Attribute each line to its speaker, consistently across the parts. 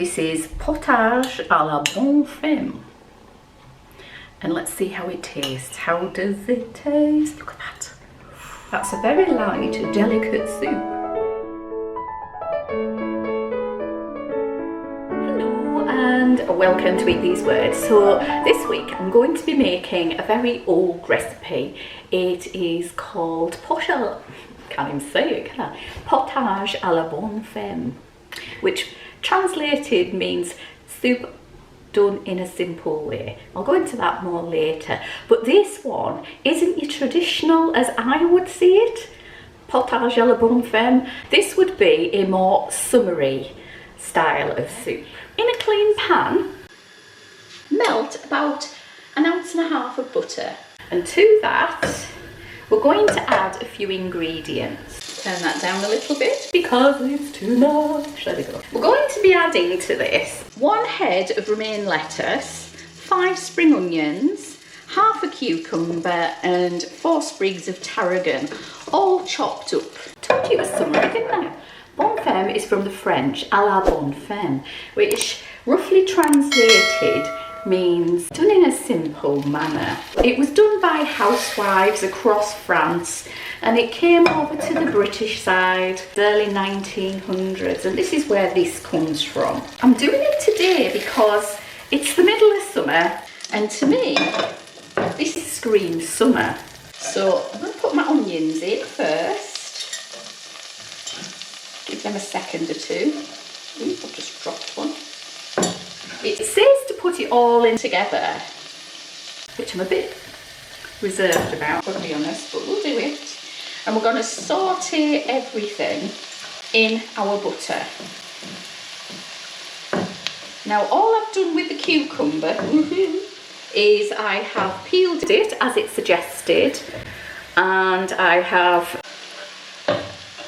Speaker 1: This is Potage à la Bonne Femme. And let's see how it tastes. How does it taste? Look at that. That's a very light, delicate soup. Hello and welcome to Eat These Words. So this week I'm going to be making a very old recipe. It is called Potage, can't even say it, can I? Potage à la Bonne Femme, which translated means soup done in a simple way. I'll go into that more later, but this one isn't your traditional as I would see it, potage à la bonne femme. This would be a more summery style of soup. In a clean pan, melt about 1.5 ounces of butter, and to that we're going to add a few ingredients. Turn that down a little bit because it's too much. There we go. We're going to be adding to this 1 head of romaine lettuce, 5 spring onions, half a cucumber and 4 sprigs of tarragon, all chopped up. Told you it was summery, didn't I? Bonne femme is from the French à la bonne femme, which roughly translated means done in a simple manner. It was done by housewives across France and it came over to the British side early 1900s, and this is where this comes from. I'm doing it today because it's the middle of summer and to me this screams summer. So I'm going to put my onions in first, give them a second or two. Ooh, I've just dropped one. It says to put it all in together, which I'm a bit reserved about, to be honest, but we'll do it. And we're going to saute everything in our butter. Now all I've done with the cucumber is I have peeled it as it suggested, and I have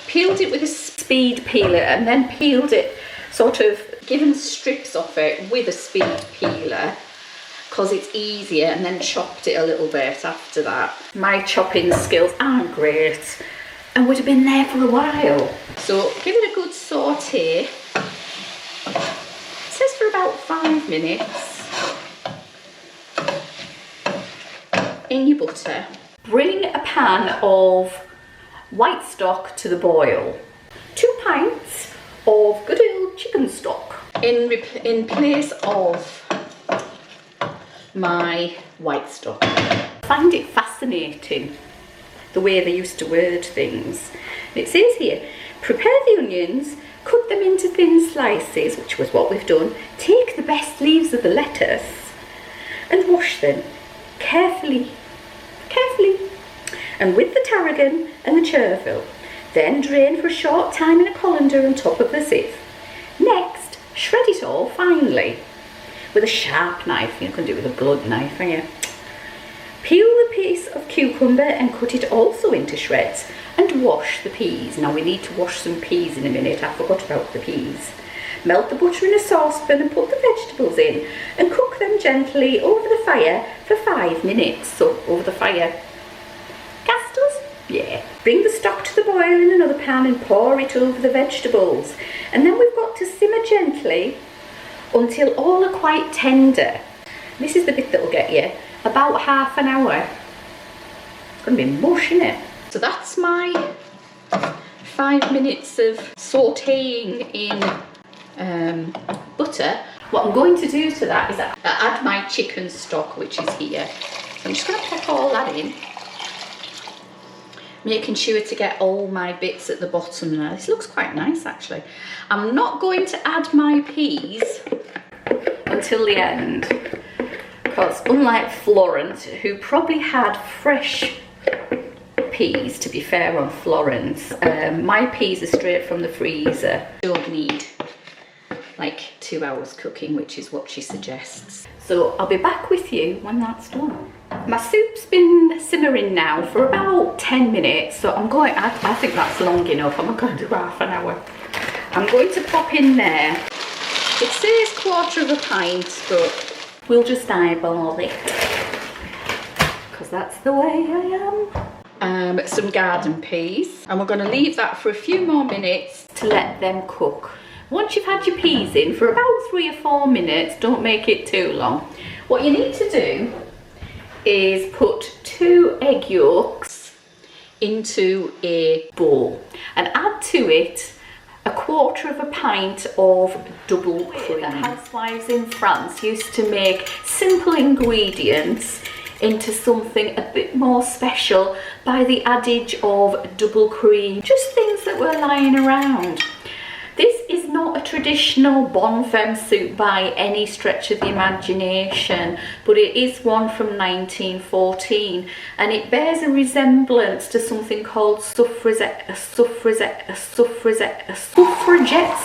Speaker 1: peeled it with a speed peeler and then peeled it, sort of given strips off it with a speed peeler because it's easier, and then chopped it a little bit after that. My chopping skills aren't great and would have been there for a while. So give it a good saute. It says for about 5 minutes in your butter. Bring a pan of white stock to the boil. 2 pints of good old chicken stock in place of my white stock. I find it fascinating the way they used to word things. It says here, prepare the onions, cut them into thin slices, which was what we've done. Take the best leaves of the lettuce and wash them carefully, and with the tarragon and the chervil. Then drain for a short time in a colander on top of the sieve. Next, shred it all finely with a sharp knife. You can do it with a blunt knife, can you? Peel the piece of cucumber and cut it also into shreds, and wash the peas. Now we need to wash some peas in a minute. I forgot about the peas. Melt the butter in a saucepan and put the vegetables in and cook them gently over the fire for 5 minutes. So over the fire. Castles? Yeah. Bring the stock to the boil in another pan and pour it over the vegetables. And then we've got to simmer gently until all are quite tender. This is the bit that will get you about half an hour. It's going to be mush, isn't it? So that's my 5 minutes of sauteing in butter. What I'm going to do to that is add my chicken stock, which is here. So I'm just going to pop all that in, making sure to get all my bits at the bottom there. This looks quite nice actually. I'm not going to add my peas until the end, because unlike Florence, who probably had fresh peas, to be fair on Florence, my peas are straight from the freezer. Don't need like 2 hours cooking, which is what she suggests. So I'll be back with you when that's done. My soup's been simmering now for about 10 minutes, so I think that's long enough. I'm not going to do half an hour. I'm going to pop in there. It says 1/4 of a pint, but we'll just eyeball it because that's the way I am. Some garden peas, and we're going to leave that for a few more minutes to let them cook. Once you've had your peas in for about 3 or 4 minutes, don't make it too long. What you need to do is put 2 egg yolks into a bowl and add to it 1/4 pint of double cream. The housewives in France used to make simple ingredients into something a bit more special by the adage of double cream, just things that were lying around. This is not a traditional Bonne Femme soup by any stretch of the imagination, but it is one from 1914, and it bears a resemblance to something called suffragette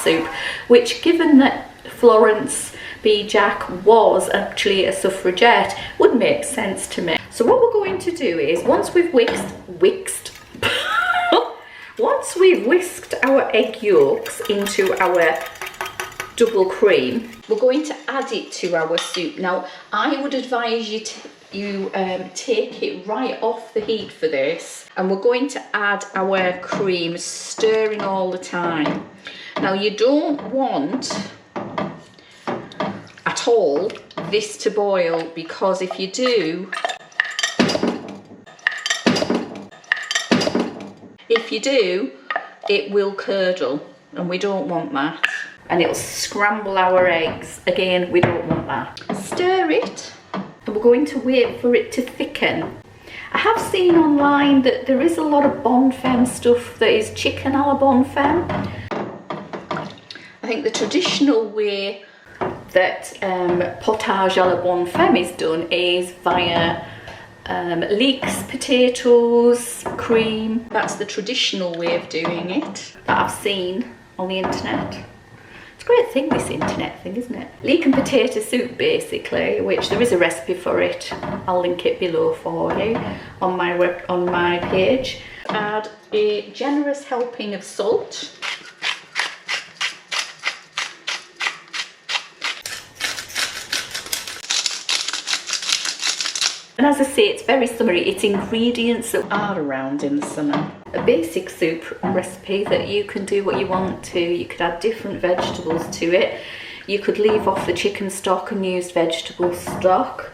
Speaker 1: soup, which, given that Florence B. Jack was actually a suffragette, would make sense to me. So what we're going to do is, once we've whisked our egg yolks into our double cream, we're going to add it to our soup. Now, I would advise you take it right off the heat for this, and we're going to add our cream, stirring all the time. Now, you don't want at all this to boil, because if you do, it will curdle, and we don't want that. And it'll scramble our eggs. Again, we don't want that. Stir it, and we're going to wait for it to thicken. I have seen online that there is a lot of Bonne Femme stuff that is chicken a la Bonne Femme. I think the traditional way that potage a la Bonne Femme is done is via leeks, potatoes, cream. That's the traditional way of doing it that I've seen on the internet. It's a great thing, this internet thing, isn't it? Leek and potato soup, basically, which there is a recipe for it. I'll link it below for you on my page. Add a generous helping of salt. And as I say, it's very summery. It's ingredients that are around in the summer. A basic soup recipe that you can do what you want to. You could add different vegetables to it. You could leave off the chicken stock and use vegetable stock.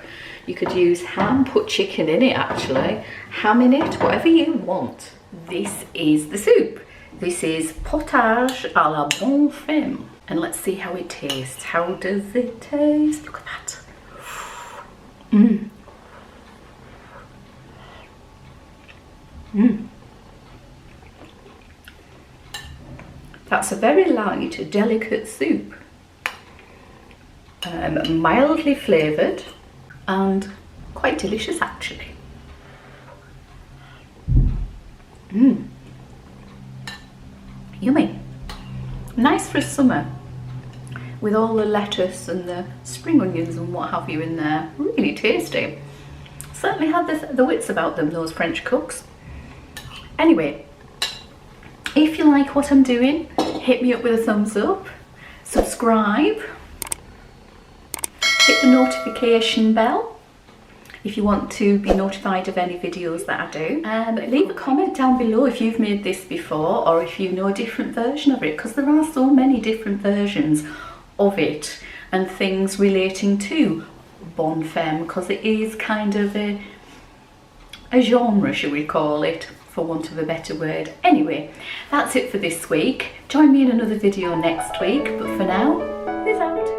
Speaker 1: You could use ham, put chicken in it actually, ham in it, whatever you want. This is the soup. This is potage à la Bonne Femme. And let's see how it tastes. How does it taste? Look at that. Mmm. That's a very light, delicate soup. Mildly flavoured and quite delicious actually. Yummy. Nice for summer with all the lettuce and the spring onions and what have you in there. Really tasty. Certainly had the wits about them, those French cooks. Anyway, if you like what I'm doing, hit me up with a thumbs up, subscribe, hit the notification bell if you want to be notified of any videos that I do, and leave a comment down below if you've made this before or if you know a different version of it, because there are so many different versions of it and things relating to Bonne Femme, because it is kind of a genre, shall we call it, for want of a better word. Anyway, that's it for this week. Join me in another video next week, but for now, peace out.